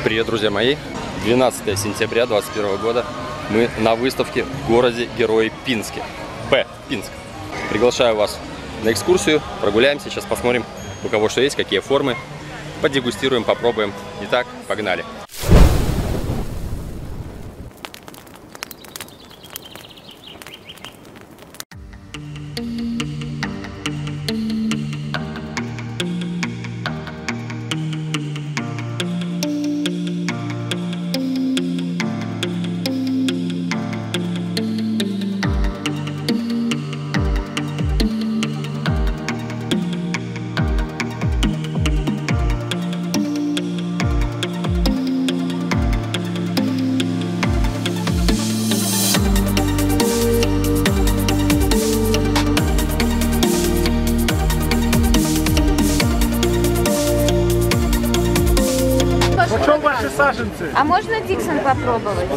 Привет, друзья мои! 12 сентября 2021 года. Мы на выставке в городе Герои Пинске. Пинск. Приглашаю вас на экскурсию. Прогуляемся. Сейчас посмотрим, у кого что есть, какие формы. Подегустируем, попробуем. Итак, погнали! Почем ваши саженцы? А можно Диксон попробовать?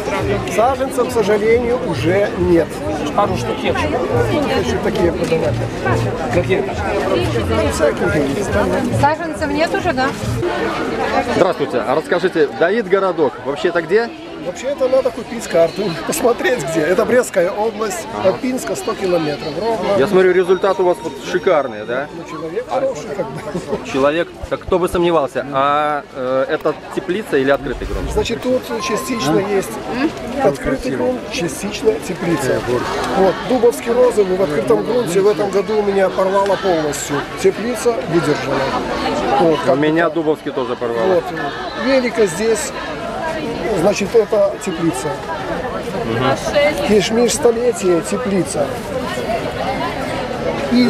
Саженцев, к сожалению, уже нет. Пару штук нет. Хочу такие продавать. Какие? Всякие есть. Саженцев нет уже, да? Здравствуйте! А расскажите, Давид городок, вообще это где? Вообще это надо купить карту, посмотреть где. Это Брестская область, от Пинска 100 километров. Ровно. Я смотрю, результат у вас вот шикарный, да? Ну, человек хороший, как бы. Человек, так кто бы сомневался, а это теплица или открытый грунт? Значит, тут частично есть открытый грунт, частично теплица. Вот, дубовский розовый в открытом грунте в этом году у меня порвало полностью. Теплица выдержала. Вот, У меня дубовский тоже порвало. Вот, велика здесь, значит, это теплица. Кишмиш столетие, теплица.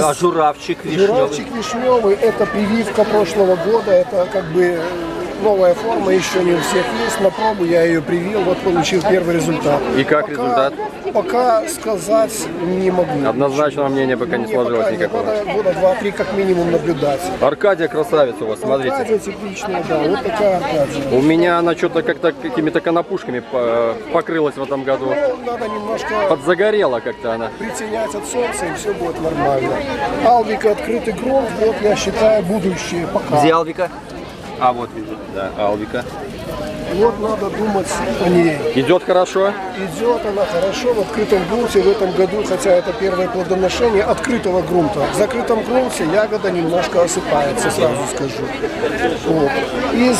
А журавчик вишневый? Журавчик вишневый, это прививка прошлого года, это как бы новая форма, еще не у всех есть. На пробу я ее привил, вот получил первый результат. И как результат? Пока сказать не могу. Однозначного мнения пока не сложилось никакого. Года 2-3 как минимум наблюдать. Аркадия красавица у вас, смотрите. Аркадия тепличная, да, вот такая Аркадия. У меня она что-то как-то какими-то конопушками покрылась в этом году. Ну, надо немножко Подзагорела как-то она. притенять от солнца, и все будет нормально. Алвика, открытый грунт, вот я считаю будущее пока. Где Алвика? А вот вижу, да, Алвика. Вот надо думать о ней. Идет хорошо? Идет она хорошо в открытом грунте в этом году, хотя это первое плодоношение открытого грунта. В закрытом грунте ягода немножко осыпается, сразу скажу. Вот. Из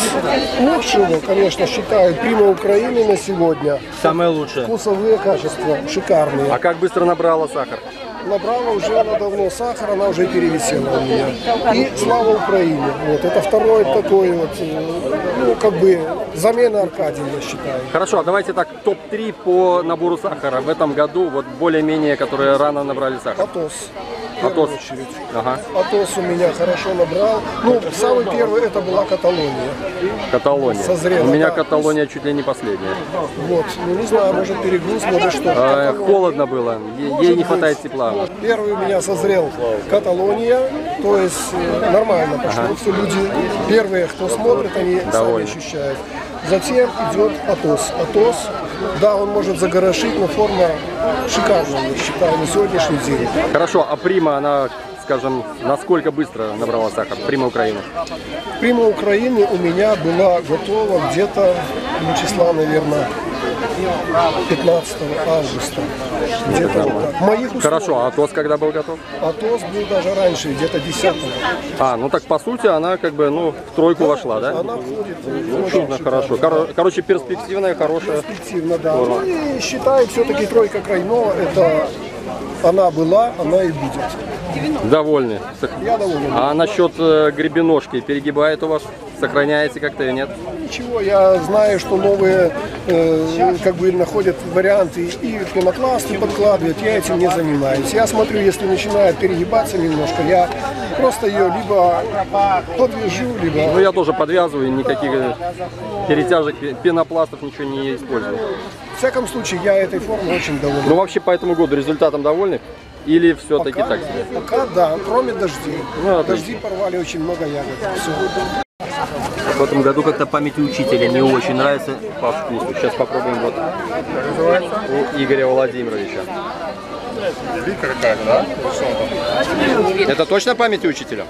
лучшего, конечно, считаю Прима Украины на сегодня. Самое лучшее. Вкусовые качества шикарные. А как быстро набрала сахар? Набрала уже она давно сахар, она уже перевесила у меня. И слава Украине. Вот. Это второй такой вот, ну, как бы замена Аркадии, я считаю. Хорошо, а давайте так, топ-3 по набору сахара в этом году, вот более-менее, которые рано набрали сахар. Атос. Атос. В первую очередь. Ага. Атос у меня хорошо набрал. Ну, самый первый это была Каталония. Каталония. Созрела, У меня да. Каталония чуть ли не последняя. Вот. Ну, не знаю, может перегруз, может что. Холодно было, ей не хватает тепла. Первый у меня созрел Каталония, то есть нормально пошло. Все люди, первые, кто смотрит, они довольны. сами ощущают. Затем идет Атос. Атос, да, он может загорошить, но форма шикарная, я считаю, на сегодняшний день. Хорошо, а Прима, она, скажем, насколько быстро набрала сахар? Прима Украины. Прима Украины у меня была готова где-то числа, наверное, 15 августа. Где-то вот так. Моих условиях. Хорошо, а Атос когда был готов? Атос был даже раньше, где-то 10-го. А, ну так по сути она как бы, ну, в тройку вошла, да? Она входит Ну, чудно, хорошо. Короче, перспективная, хорошая. перспективно, да. Ну, и считаю, все-таки тройка Крайнова, это она была, она и будет. Довольны. Я доволен. А насчет гребеножки перегибает у вас? Сохраняете как-то или нет? Ничего, я знаю, что новые как бы находят варианты и пенопласты подкладывают, я этим не занимаюсь. Я смотрю, если начинает перегибаться немножко, я просто ее либо подвяжу, либо... Ну я тоже подвязываю, никаких перетяжек, пенопластов ничего не использую. В всяком случае, я этой формой очень доволен. Ну вообще по этому году результатом довольны? Или все-таки так себе? Пока да, кроме дождей. Ну, Дожди порвали очень много ягод. Все. В этом году как-то память учителя не очень нравится по вкусу. Сейчас попробуем вот у Игоря Владимировича. Да? Это точно память учителя?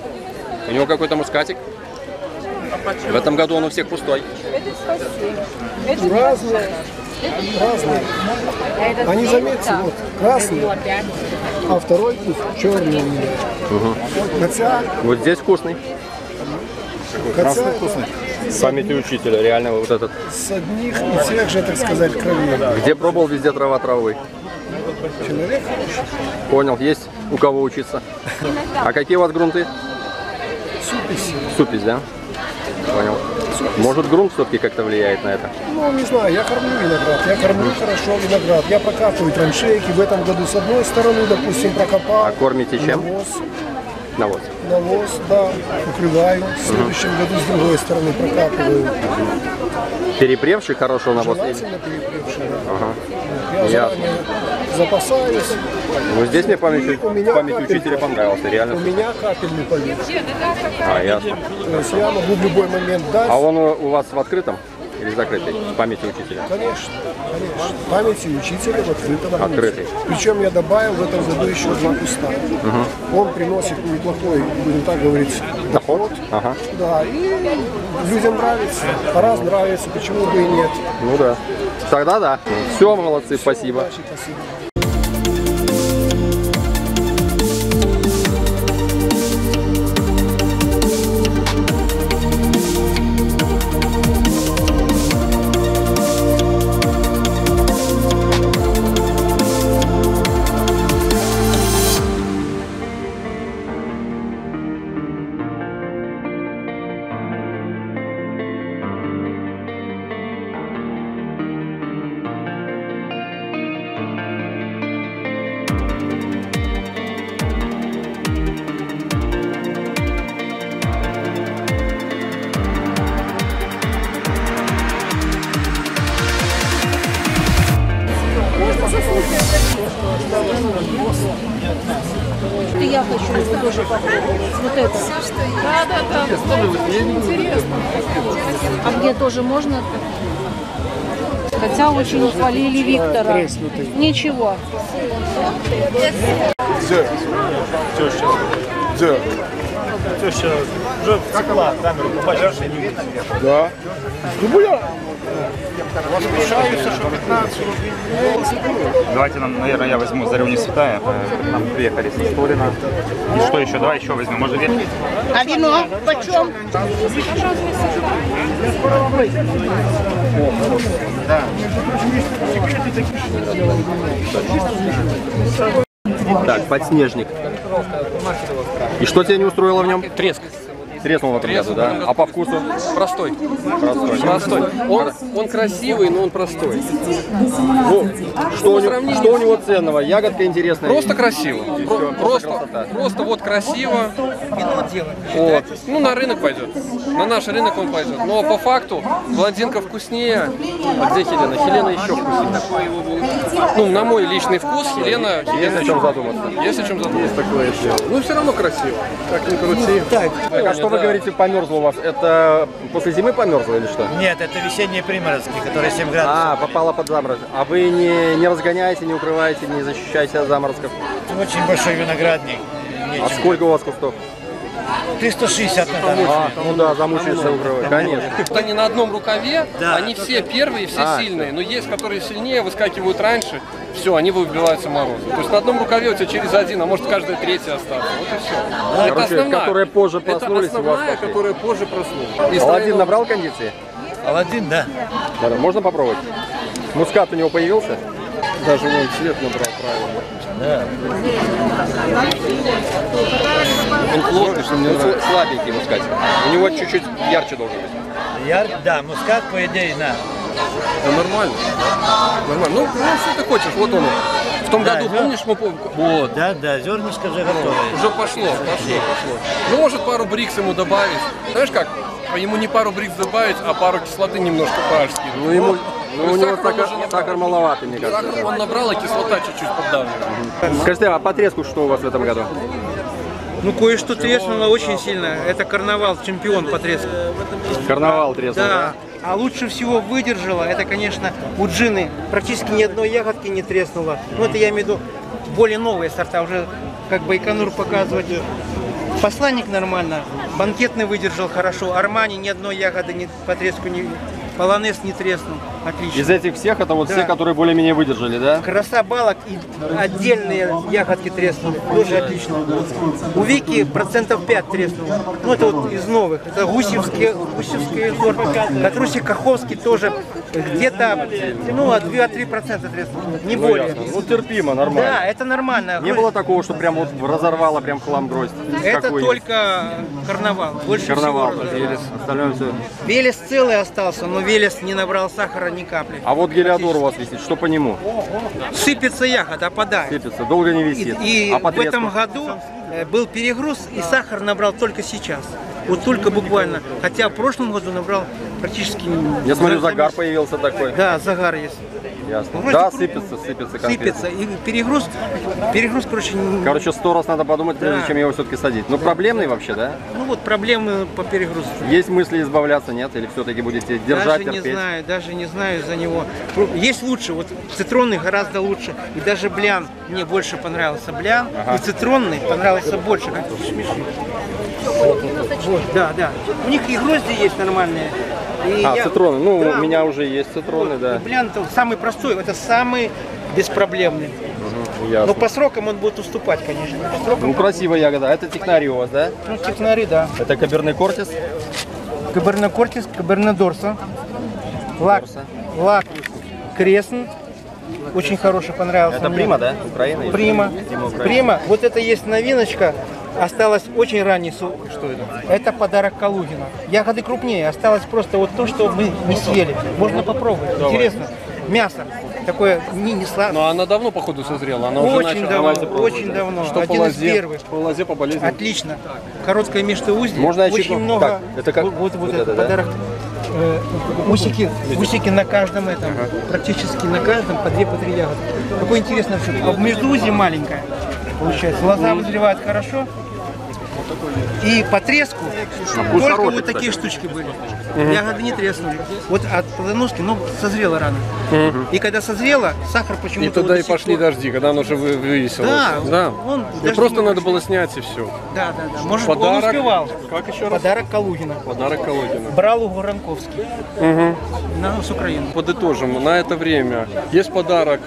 У него какой-то мускатик? В этом году он у всех пустой. Это 107. Это Разные. Разные. Они, заметьте, вот красный, а второй вкус черный у меня. Хотя, Вот здесь вкусный. хотя С памятью учителя, реально вот этот. с одних и тех же, так сказать, кровей. Где пробовал, везде трава травы. Человек Понял, есть у кого учиться. А какие у вас грунты? супись. Супись, да? Понял. Может, грунт все-таки как-то влияет на это? Ну, не знаю, я кормлю виноград, я кормлю хорошо виноград. Я прокапываю траншейки. В этом году с одной стороны, допустим, прокопал. А кормите чем? Навоз. Навоз. Навоз, да, укрываю. В следующем году с другой стороны прокапываю. Перепревший хороший навоз? Желательно перепревший. Ага. Я Ясно. заранее запасаюсь. Ну здесь мне память У меня учителя понравился, У реально. меня капельный полив. А, ясно. То есть я могу в любой момент дать. А он у вас в открытом или закрытый? В памяти учителя? Конечно, конечно. Памяти учителя в открытом Открытый. месте. Причем я добавил в этом году еще 2 куста. Он приносит неплохой, будем так говорить, Доход? Ага. да, и людям нравится. Раз нравится, почему бы и нет. Ну да. Тогда да. Все, молодцы, спасибо. Удачи, спасибо. Я хочу его тоже попробовать. Вот это. Все, что есть. Да. Интересно. А мне тоже можно? Хотя очень хвалили Виктора. Ничего. Теща уже вцепила камеру, побачишь, я не видно. Да. Давайте, наверное, я возьму «Зарю не святая». Нам приехали со Столина. И что еще? Давай еще возьмем. Может, верхний? А вино почем? Так, подснежник. И что тебя не устроило в нем? Треск. Треснул в этом году, да? А по вкусу? Простой. Простой. Простой. Он красивый, но он простой. Ну, что у него ценного? Ягодка интересная. Просто красиво. красота. Просто вот красиво. Вот. Ну, на рынок пойдет. На наш рынок он пойдет. Но по факту блондинка вкуснее. А где Хелена? Хелена еще вкуснее. Ну, на мой личный вкус, Хелена... Есть о чем задуматься. Есть о чем задуматься. Такое дело. Ну, все равно красиво. Как ни крути. Так, а что вы говорите, померзло у вас? Это после зимы померзло или что? Нет, это весенние приморозки, которые 7 градусов. А, попало под заморозок. А вы не разгоняете, не укрываете, не защищаете от заморозков? Очень большой виноградник. А сколько у вас кустов? 360 метров. А, ну да, замучаешься укрывать, конечно. Они на одном рукаве, Да. они все первые, все сильные. Но есть, которые сильнее, выскакивают раньше. Все, они выбиваются морозу. То есть на одном рукаве у тебя через один, а может каждая третья остаться. Вот и все. Это Короче, основная. которые позже проснулись, Это у вас основная, пошли. которая позже проснулась. Аладдин набрал кондиции? Аладдин, да. Да, можно попробовать? Мускат у него появился? Даже вон цвет набрал правильно. Да. Он плотный, слабенький мускатик. У него чуть-чуть ярче должен быть. Да, мускат, по идее, да. Да нормально. Нормально. Ну, что ты хочешь? Вот он. В том Да, году, да. помнишь, мы вот. Да, зернышко уже готовое. Уже пошло. Ну, может, пару брикс ему добавить. Знаешь как? Ему не пару брикс добавить, а пару кислоты немножко паш скинуть. Ну, ему, Ну, у него сахар он уже набрал. сахар маловатый, мне Сахар кажется. он набрал, а кислота чуть-чуть поддавливает. Скажите, а по треску что у вас в этом году? Ну, кое-что треснуло очень сильно. Это карнавал, чемпион по треску. Карнавал треснул, Да. А лучше всего выдержала, это, конечно, у Джины. Практически ни одной ягодки не треснуло. Ну, это я имею в виду более новые сорта. Уже как Байконур показывать. Посланник нормально. Банкетный выдержал хорошо. Армани ни одной ягоды не потреску, не полонез не треснул. Отлично. Из этих всех, это вот Да. все, которые более-менее выдержали, да? Краса балок и отдельные ягодки треснули. Тоже отлично. У Вики процентов 5 треснуло. Ну это вот из новых. Это гусевский сорт. Катрусик Каховский тоже где-то ну, от 2-3% треснуло. Не Ну, более. ясно. Ну, терпимо, нормально. Да, это нормально. Не было такого, что прям вот разорвало прям хлам гроздь? Это Какой? только карнавал. Больше Карнавал, всего Велес, остальное все. Велес целый остался, но Велес не набрал сахара ни капли. А вот гелиодор у вас висит, что по нему? Сыпется ягода, опадает. Сыпется, долго не висит. И А в потреску? этом году был перегруз, и сахар набрал только сейчас. Вот только буквально. Хотя в прошлом году набрал практически... Я смотрю, загар появился такой. Да, загар есть. Ясно. Вроде Да, кру- сыпется конкретно. Сыпется. И перегруз, короче, Короче, 100 раз надо подумать, прежде Да. чем его все-таки садить. Ну, проблемный вообще, да? ну вот проблемы по перегрузу. Есть мысли избавляться, нет? Или все-таки будете держать, Даже не знаю из-за него. Есть лучше, вот цитронный гораздо лучше. И даже блян мне больше понравился. Блян и цитронный понравился больше. Как смешно. Вот, да. У них и грозди есть нормальные. И А, я- цитроны. Ну, Да, у меня уже есть цитроны, да. и блян это самый простой, это самый беспроблемный. Но Ясно. по срокам он будет уступать, конечно. По срокам, Ну, красивая ягода. А это технари у вас, да? ну, технари, да. Это Каберне Кортис? Каберне Кортис, Каберне Дорса. Лак Кресн. Очень хороший, понравился Это мне. Прима, да? Украина? Прима. Украина. Прима. Вот это есть новиночка. Осталось очень ранний сок. Что это? Это подарок Калугина. Ягоды крупнее. Осталось просто вот то, что мы не съели. Можно попробовать. Интересно. Мясо. Такое не сладкое. Но она давно, походу, созрела. Она уже Очень начала. давно. попробовать, Очень да. давно. Что по Один из лозе? первых. По лозе, по болезни. Отлично. Короткое междууздие. Можно я очень чекну? много. Так, это как? Вот Вот это это, да? подарок. Усики на каждом этом, практически на каждом по 2-3 ягоды. Какой интересный вообще. А в междууздие маленькая получается. Лоза вызревает хорошо. И по треску только хороший, вот такие штучки были. Ягоды не треснули. Вот от плодоноски, ну, созрела рано. И когда созрела, сахар почему-то... И тогда вот и до сих пошли пор- дожди, когда оно уже вывесилось. Да, он И дожди просто не надо пошли. было снять и все. Да. Может, он Подарок. успевал. Как еще раз? Подарок Калугина. Подарок Калугина. Брал у Воронковский. С Украины. Подытожим, на это время есть подарок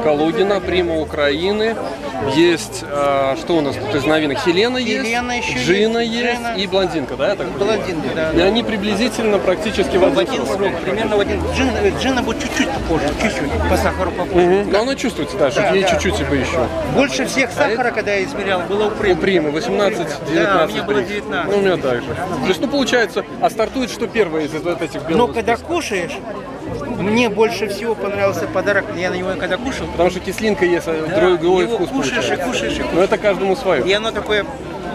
Калугина, Прима Украины, есть, что у нас тут из новинок, Хелена есть, Хелена еще Джина есть, есть Джина. и Блондинка, да, я так понимаю? Блондинка, да. И они приблизительно практически в В один один срок. срок, примерно в один. Джина будет чуть-чуть попозже, чуть-чуть, по сахару попозже. Но она чувствуется, да, что Да, ей да. чуть-чуть бы еще. Больше всех сахара, когда я измерял, было у У Примы. Примы 18-19. Да, у меня было 19. Ну, у меня так же. То есть, ну, получается, а стартует что первое из вот этих Но белых? когда кушаешь, мне больше всего понравился подарок, я на него когда кушал, Потому что кислинка есть, а другой его вкус кушаешь и получается. кушаешь и Но кушаешь. это каждому свое. И оно такое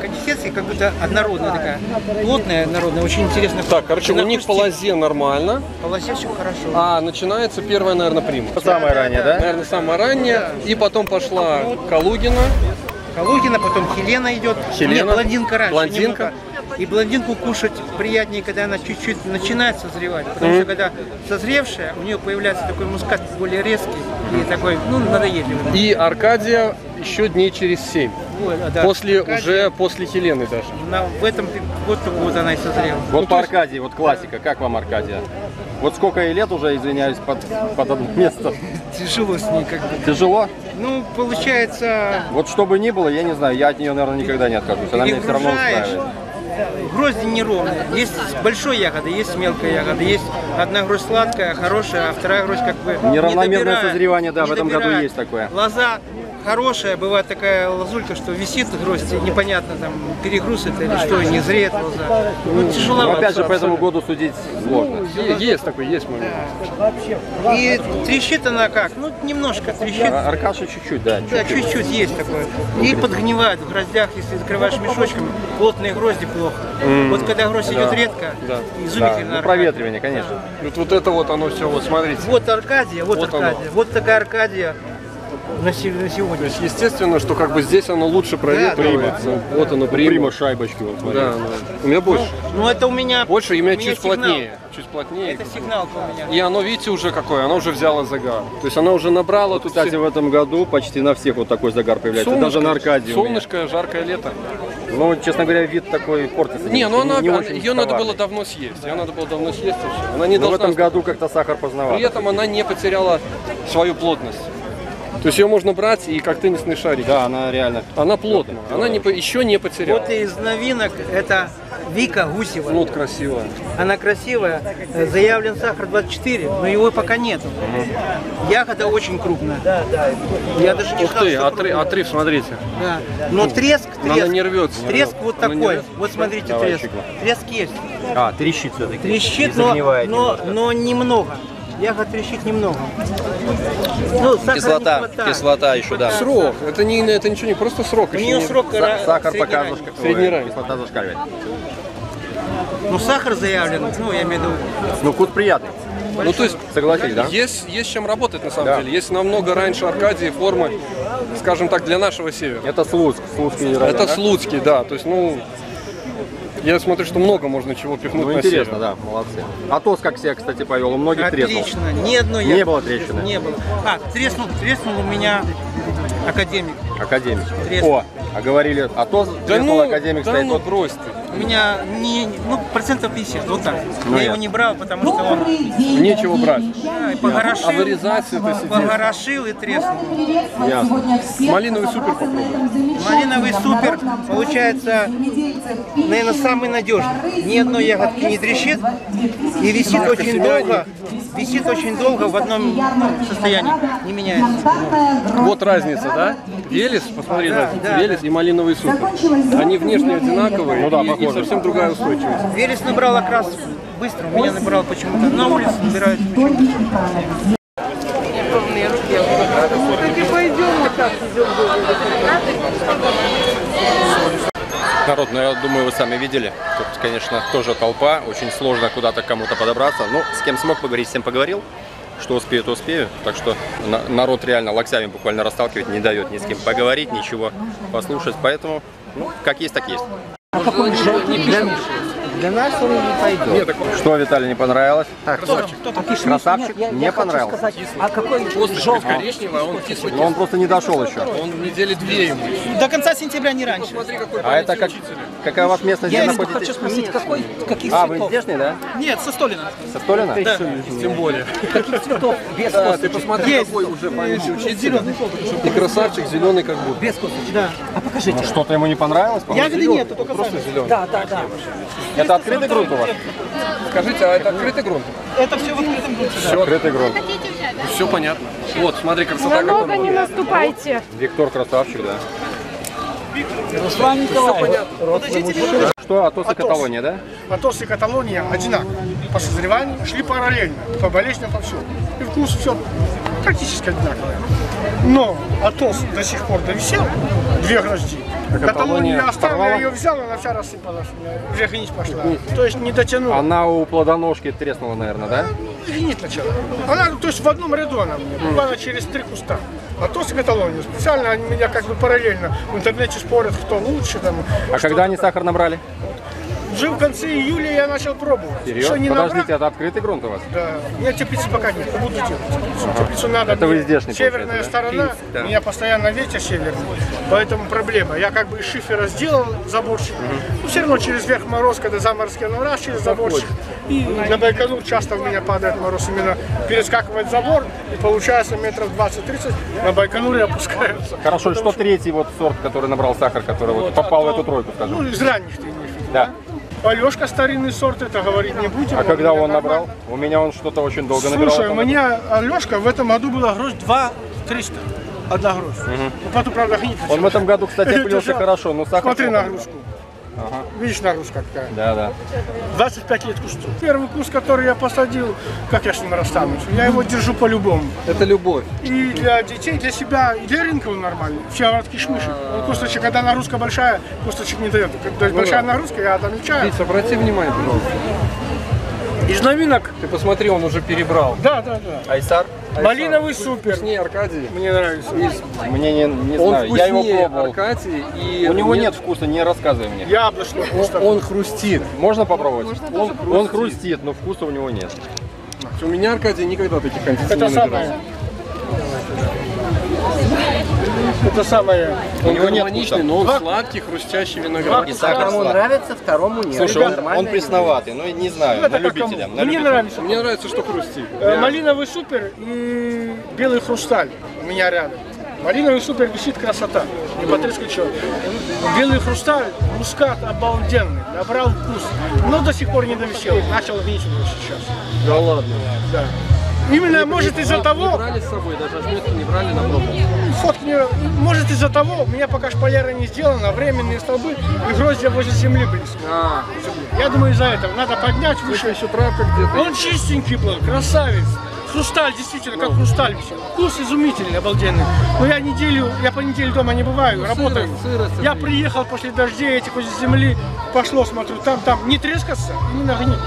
консистенция, как будто однородная такая, плотная, однородная, очень интересно. Так, короче, у На них по вкус лозе нормально, по лозе все хорошо. а начинается первая, наверное, Прима. Самое раннее, да? Наверное, самая ранняя. И потом пошла Калугина. Калугина, потом Хелена идет. Хелена. Нет, блондинка раньше. Блондинка. немного. И блондинку кушать приятнее, когда она чуть-чуть начинает созревать. Потому что когда созревшая, у нее появляется такой мускат более резкий и такой, ну, надоедливый. И Аркадия еще дней через 7. Вот, да. После, Аркадия, уже после Хелены даже. в этом вот только вот она и созрела. Вот по Аркадии, вот классика. Как вам Аркадия? Вот сколько ей лет уже, извиняюсь, под одно место? Тяжело с ней как-то. Тяжело? Ну, получается, Вот что бы ни было, я не знаю, я от нее, наверное, никогда не откажусь. Она меня все равно перегружаешь. устраивает. Грозди неровные. Есть большой ягоды, есть мелкая ягода. Есть одна гроздь сладкая, хорошая, а вторая гроздь как бы Неравномерное не добирает, созревание, да, не в этом году добирает. есть такое. Лоза хорошая, бывает такая лозулька, что висит гроздь, и непонятно, там, перегруз это или что, и не зреет лоза. Ну, тяжело. Но опять же, по этому году судить сложно. Есть такой, есть момент. И трещит она как? Ну, немножко трещит. Аркаша чуть-чуть, да. Да, чуть-чуть есть такое. И подгнивает в гроздях, если закрываешь мешочками, плотные грозди плохо. Вот когда гроздь идет редко, Да. и Да, изумительно. ну, проветривание, конечно. Вот это вот оно все, вот смотрите. Вот Аркадия, вот Вот Аркадия. Вот такая Аркадия. на сегодня. То есть, естественно, что как бы здесь оно лучше проветривается. Вот оно, Прима шайбочки, вот смотри. Да, да. У меня больше. Ну это у меня... Больше, и у меня чуть сигнал. плотнее. Чуть плотнее. Это сигнал у меня. И оно, видите, уже какое, оно уже взяло загар. То есть оно уже набрало тут Кстати, в этом году почти на всех вот такой загар появляется. Даже на Аркадии. Солнышко, жаркое лето. Ну, честно говоря, вид такой портится. Не, ну она, очень ее надо товарный. было давно съесть. Ее надо было давно съесть. И всё. Она не Но в должна... этом году как-то сахар поздновато. При этом она не потеряла свою плотность. То есть ее можно брать и как теннисный шарик. Да, она реально. Она плотная. Она еще не потеряла. Вот из новинок это Вика Гусева. Ну, вот красивая. Она красивая. Заявлен сахар 24, но его пока нет. Ягода очень крупная. Я даже не Ух знал, ты, что отрыв, смотрите. Да. Но треск, Она не рвется. треск вот Она не такой. рвется. Вот смотрите, Давай, треск. щекла. Треск есть. А, трещит все-таки. Трещит, но немного. Ягод трещит немного. Ну, сахара не хватает. Кислота еще, да. Срок. Это ничего не просто срок. У еще нее не- срок Сахар средний пока ранний. Средний ранний. Кислота зашкаливает. Ну, сахар заявлен, ну, я имею в виду. Ну, вкус приятный. Ну, то есть, Согласись, да? есть с чем работать на самом Да. деле. Есть намного раньше Аркадии формы, скажем так, для нашего севера. Это Слуцк. Слуцкий район, Это да? Слуцкий, да. То есть, ну, я смотрю, что много можно чего пихнуть Ну, на интересно, север. да, молодцы. Атос как себя, кстати, повел, у многих треснул. Отлично. Ни одной Не ягоды было трещины? Не было. А, треснул у меня академик. Академик. Треснул. О, а говорили, Атос треснул, академик да стоит. ну Вот брось ты. У меня процентов 50, вот так. Ну, Я его не брал, потому что он Нечего брать. погорошил, А вырезать это сидеть. погорошил и треснул. Малиновый супер попробуй. Малиновый супер получается, наверное, самый надежный. Ни одной ягодки не трещит и висит очень долго. Висит очень долго в одном состоянии, не меняется. Вот разница, да? Велес, посмотри, Да, разница. да, Велес и малиновый супер. Они внешне одинаковые, Ну да, и похожи. совсем другая устойчивость. Велес набрал окрас быстро, у меня набрал почему-то на улице, набирает почему-то. Народ, ну я думаю, вы сами видели. Тут, конечно, тоже толпа. Очень сложно куда-то к кому-то подобраться. Ну, с кем смог поговорить, с тем поговорил. Что успею, то успею. Так что народ реально локтями буквально расталкивает, не дает ни с кем поговорить, ничего послушать. Поэтому, ну, как есть, так есть. Для нас он не пойдет. Что, Виталий, не понравилось? Красавчик? Не понравился. А какой Косточка коричневая, а он кислый. Но он просто не дошел еще. Он недели две ему. До конца сентября, не раньше. Смотри, какой А это как, какая у вас местность, где находитесь? хочу спросить, каких А, вы цветов? здешний, да? Нет, со Столина. Со Столина? Тем более. Каких цветов? Без Да, ты косточек. посмотри, какой уже поймешь учитель. И красавчик, зеленый как будто. Без косточек. Да. А покажите. Что-то ему не понравилось? по-моему? Ягоды нету, только Просто сахар. зеленый. Да, да, да. Это открытый грунт у вас? Скажите, а это открытый грунт? Это все в открытом грунте. Все, Открытый грунт. все понятно. Вот, смотри, красота Намного какая. не наступайте. Виктор красавчик, да. Руслан Николаевич. Что, Атос и Каталония, да? Атос и Каталония одинаковые. По созреванию шли параллельно, по болезням, по всему. И вкус все практически одинаковое. Но Атос до сих пор довисел, две грозди. Каталония я оставил, я ее взял, она вся рассыпалась, у меня уже гнить пошла. То есть не дотянула. Она у плодоножки треснула, наверное, да? Гнить начала. Она, то есть в одном ряду она мне, буквально через 3 куста. Атос и Каталония. Специально они меня как бы параллельно в интернете спорят, кто лучше там. А когда они сахар набрали? Уже в конце июля я начал пробовать. Еще Серьезно? не Подождите, набрал. это открытый грунт у вас? Да. Мне теплицы пока нет, буду делать. Теплицу надо. Это вы мне. здешний, Северная получается, сторона, да? у меня постоянно ветер северный, поэтому проблема. Я как бы из шифера сделал заборчик, но все равно через верх мороз, когда заморозки, ну раз через заборчик. И на Байконур часто у меня падает мороз, именно перескакивает забор, и получается метров 20-30 на Байконуре опускаются. Хорошо, что третий вот сорт, который набрал сахар, который вот попал в эту тройку, скажем? Ну, из ранних ты имеешь в виду, Да. Алешка старинный сорт, это говорить не будем. А когда он набрал? набрал? У меня он что-то очень долго набирал. Слушай, у потом- меня Алешка в этом году была гроздь 2300. Одна гроздь. Ну, потом, правда, гнить Он в этом году, кстати, Это опылился жалко. хорошо, но сахар... Смотри плохо. нагрузку. Видишь, нагрузка какая? Да, да. 25 лет кусту. Первый куст, который я посадил, как я с ним расстанусь? Я его держу по-любому. Это любовь. И для детей, для себя, и для рынка он нормальный. Все кишмыши. Он косточек, когда нагрузка большая, косточек не дает. То есть большая нагрузка, я отмечаю. Витя, обрати внимание, пожалуйста. Из новинок? Ты посмотри, он уже перебрал. Да. Айсар? Малиновый супер. Вкуснее Аркадий. Мне нравится. Мне не Он знаю, я его вкуснее пробовал. Аркадий. И У него нет вкуса, не рассказывай мне. Яблочный вкус. Он хрустит. Можно попробовать? Он Он хрустит, но вкуса у него нет. У меня Аркадий никогда таких антисов Это не набирал. самое. Это самое. У Он него нет гармоничный, вкуса. но он сладкий, хрустящий виноград. И сахар Кому слабый. нравится, второму нет. Слушай, Ребята, он пресноватый, ну не знаю, Это на как любителя. кому? на Мне любителя. нравится. Мне нравится, что хрустит. Малиновый супер и белый хрусталь у меня рядом. Малиновый супер висит красота. Не потрескай человек. Белый хрусталь, мускат обалденный, набрал вкус. Но до сих пор не довисел. Начал винить его сейчас. Да ладно. Да. Именно, может, из-за Не того, брали с собой, даже ошметки не брали на пробу. фотки не... Может, из-за того, у меня пока шпалера не сделана, временные столбы и гроздья возле земли близко. Я думаю, из-за этого надо поднять выше. Еще травка где-то. Он чистенький был, красавец. Хрусталь, действительно, как хрусталь висел. Вкус изумительный, обалденный. Но я по неделе дома не бываю, работаю. сырость, Я приехал после дождей, этих возле земли, пошло, смотрю, там, не трескаться, и не нагнить.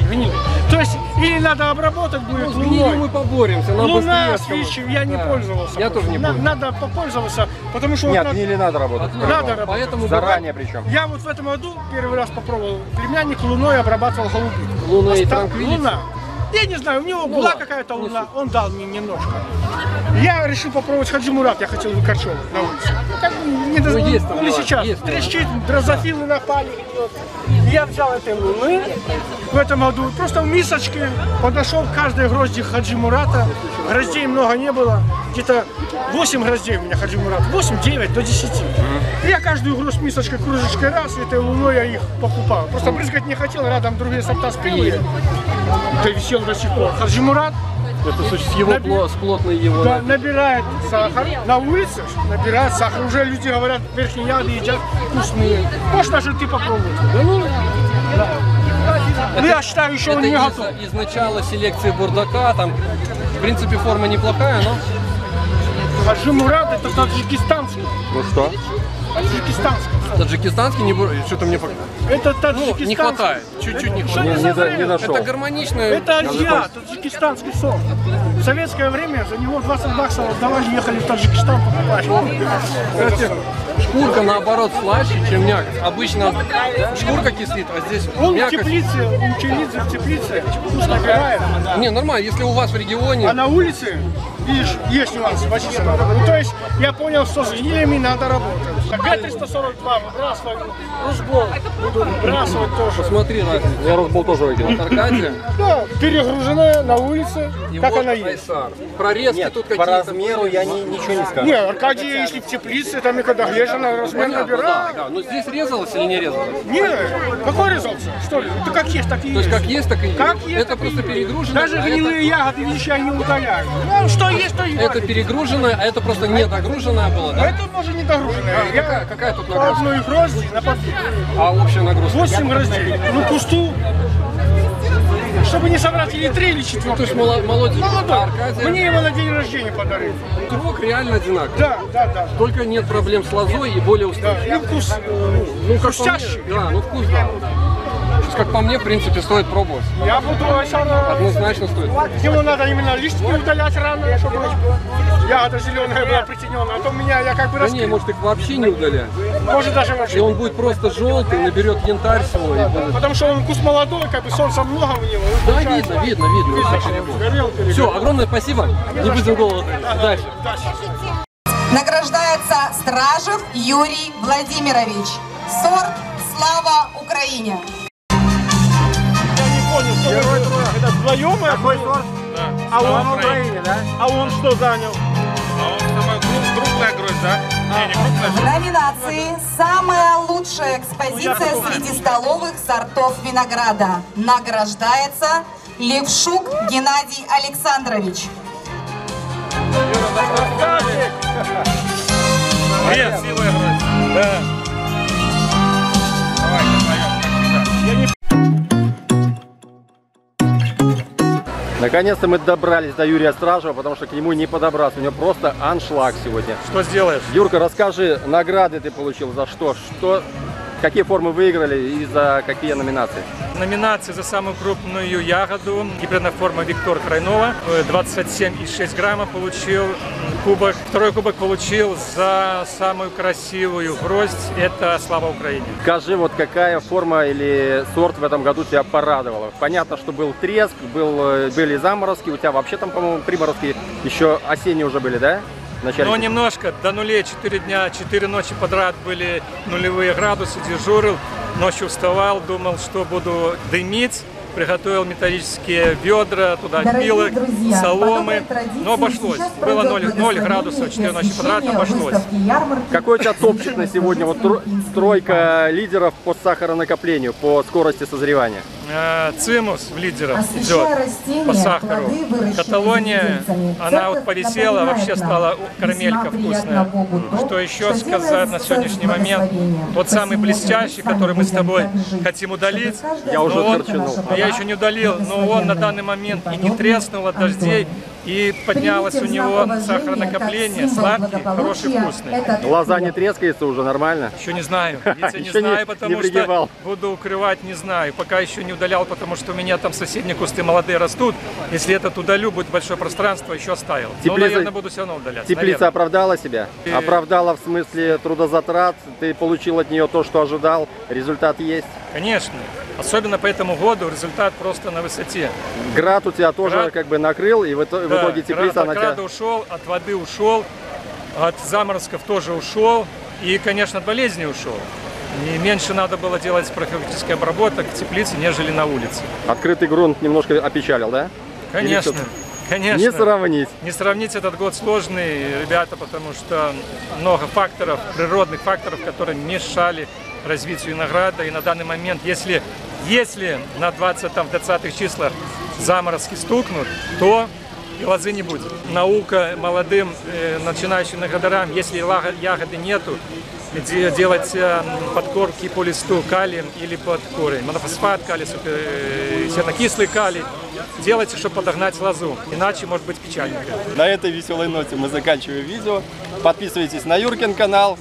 Гниль. То есть, или надо обработать будет С гнилью мы луной. поборемся, нам Луна, быстрее. свечи, я не пользовался. Я тоже не пользовался. Надо попользоваться, потому что... Нет, вот гнили надо работать. надо работать. Поэтому Заранее причем. Я вот в этом году первый раз попробовал. Племянник луной обрабатывал голубик. Луна и Там транквилица. луна. Я не знаю, у него была какая-то луна, он дал мне немножко. Я решил попробовать Хаджи Мурат, я хотел выкорчевывать на улице. Ну, как бы не до... есть там или луна, сейчас. есть луна. Трещит, дрозофилы напали. Я взял этой луны в этом году, просто в мисочке подошел к каждой грозди Хаджи Мурата. Гроздей много не было, где-то 8 гроздей у меня Хаджи Мурат, 8-9 до 10. Я каждую гроздь мисочкой, кружечкой раз, и этой луной я их покупал. Просто брызгать не хотел, рядом другие сорта спелые. Да висел до сих пор. Хаджи Мурат Это с его с плотной его. да, набирает сахар на улице, набирает сахар. Уже люди говорят, верхние ягоды едят вкусные. Можешь даже ты попробовать. Да ну, Ну, я считаю, еще он не это готов. из начала селекции бурдака, там, в принципе, форма неплохая, но Хаджи Мурат это таджикистанский. Ну что? Таджикистанский. таджикистанский что-то мне Это ну, таджикистанский. не хватает, чуть-чуть не Что хватает. это за время? Не дошел. Это гармоничное. Это азиат, таджикистанский сорт. В советское время за него 20 баксов отдавали, ехали в Таджикистан покупать. Кстати, шкурка наоборот слаще, чем мякоть. Обычно шкурка кислит, а здесь Он в мякоть. теплице, у челицы в теплице вкус набирает. Не, нормально, если у вас в регионе. А на улице, видишь, есть нюансы, почти надо. Ну, то есть, я понял, что с гнилями надо работать. Г-342 выбрасывать, Русбол буду выбрасывать тоже. Посмотри, разницу. Я Росбол тоже выкинул. Аркадия. Да, перегруженная на улице, И как вот она есть. Айсар. Прорезки Нет, тут по какие-то. размеру я ничего не скажу. Не, Аркадий, если в теплице, там и когда грежено, размер Да, набирает. да. Но здесь резалось или не резалось? Не, какой резался? Что ли? Да как есть, так и То есть есть. как есть, так и есть. Как есть, Это так и просто есть. перегружено. Даже а гнилые ягоды, видишь, я не удаляю. Ну, что есть, то и это перегруженное, а это просто недогруженное было, да? Это может не догруженное. Какая тут По нагрузка? одной грозди на подъезд. А общая нагрузка? 8 гроздей. Ну, кусту. Чтобы не собрать или 3, или 4. То есть молодец. Молодой. Аркадия. Мне его на день рождения подарили. Трог реально одинаковый. Да. Только нет проблем с лозой и более Да. устойчивый. И вкус. Ну, как по хрустящий. мне, да, ну вкус, да. То есть, как по мне, в принципе, стоит пробовать. Я буду Айсара. Однозначно стоит. Ему надо именно листики удалять рано, чтобы ягода зеленая была притененная. А то у меня, я как бы Да не, раскрыл. может их вообще не удалять. Может даже И вообще. он будет просто желтый, наберет янтарь свой. и будет- Потому что он вкус молодой, как бы солнца много у него. Да, видно. Горел, Все, огромное спасибо. Не будем голову. Дальше. Награждается Стражев Юрий Владимирович. Сорт «Слава Украине». Я не понял, что это вдвоем? Какой сорт? Да. А он в Украине, да? А он что занял? Самая крупная гроздь, да? Не крупная. В номинации «Самая лучшая экспозиция среди столовых сортов винограда» награждается Левшук Геннадий Александрович. Привет, силая гроздь. Да. Давайте вдвоем, как всегда. Наконец-то мы добрались до Юрия Стражева, потому что к нему не подобраться. У него просто аншлаг сегодня. Что сделаешь? Юрка, расскажи, награды ты получил за что? Какие формы выиграли и за какие номинации? Номинации за самую крупную ягоду гибридная форма Виктор Крайнова 27,6 грамма получил кубок. Второй кубок получил за самую красивую гроздь, это Слава Украине. Скажи, вот какая форма или сорт в этом году тебя порадовала? Понятно, что был треск, были заморозки, у тебя вообще там, по-моему, приморозки еще осенние уже были, да? Ну, немножко, до нулей, 4 дня, 4 ночи подряд были нулевые градусы, дежурил, ночью вставал, думал, что буду дымить, приготовил металлические ведра, туда пилок, соломы, но обошлось. Было 0 градусов, 4 ночи подряд, обошлось. Какой у тебя топчик на сегодня? Вот тройка лидеров по сахаронакоплению, по скорости созревания. Цимус в лидерах идет по сахару. Каталония, она вот повисела, вообще стала карамелька вкусная. Что еще сказать на сегодняшний момент? Тот самый блестящий, который мы с тобой хотим удалить. Я уже торчинул. Я еще не удалил, но он на данный момент и не треснул от дождей, и поднялось у него сахаронакопление, сладкий, хороший, вкусный. Лоза не трескается уже нормально? Еще не знаю. Если не знаю, потому что буду укрывать, не знаю. Пока еще не удалял, потому что у меня там соседние кусты молодые растут. Если этот удалю, будет большое пространство, еще оставил. Но, наверное, буду все равно удалять. Теплица оправдала себя? Оправдала в смысле трудозатрат? Ты получил от нее то, что ожидал? Результат есть? Конечно. Особенно по этому году результат просто на высоте. Град у тебя тоже как бы накрыл, и в итоге теплица от града ушел, от воды ушел, от заморозков тоже ушел, и, конечно, от болезней ушел. И меньше надо было делать профилактических обработок в теплице, нежели на улице. Открытый грунт немножко опечалил, да? Конечно. Конечно. Не сравнить. Не сравнить, этот год сложный, ребята, потому что много факторов, природных факторов, которые мешали развитию винограда. И на данный момент, если на 20-х числах заморозки стукнут, то и лозы не будет. Наука молодым начинающим виноградарям, если ягоды нету, делать подкормки по листу калием или под корой. Монофосфат, калий, сернокислый калий. Делайте, чтобы подогнать лозу, иначе может быть печально. На этой веселой ноте мы заканчиваем видео. Подписывайтесь на Юркин канал.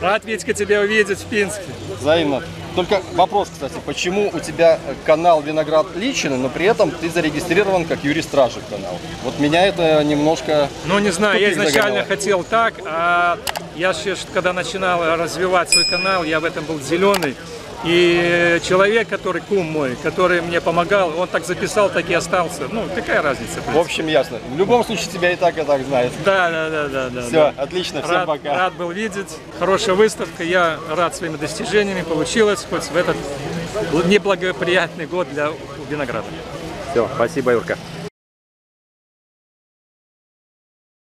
Рад, Витька, тебя увидеть в Пинске. Взаимно. Только вопрос, кстати, почему у тебя канал Виноград Личины, но при этом ты зарегистрирован как Юрий Стражик канал? Вот меня это немножко... Ну, не знаю, я изначально хотел так, а я еще, когда начинал развивать свой канал, я в этом был зеленый. И человек, который кум мой, который мне помогал, он так записал, так и остался. Ну, какая разница? В общем, ясно. В любом случае, тебя и так знают. Да. Все, отлично, всем пока. Рад был видеть. Хорошая выставка. Я рад своими достижениями. Получилось хоть в этот неблагоприятный год для винограда. Все, спасибо, Юрка.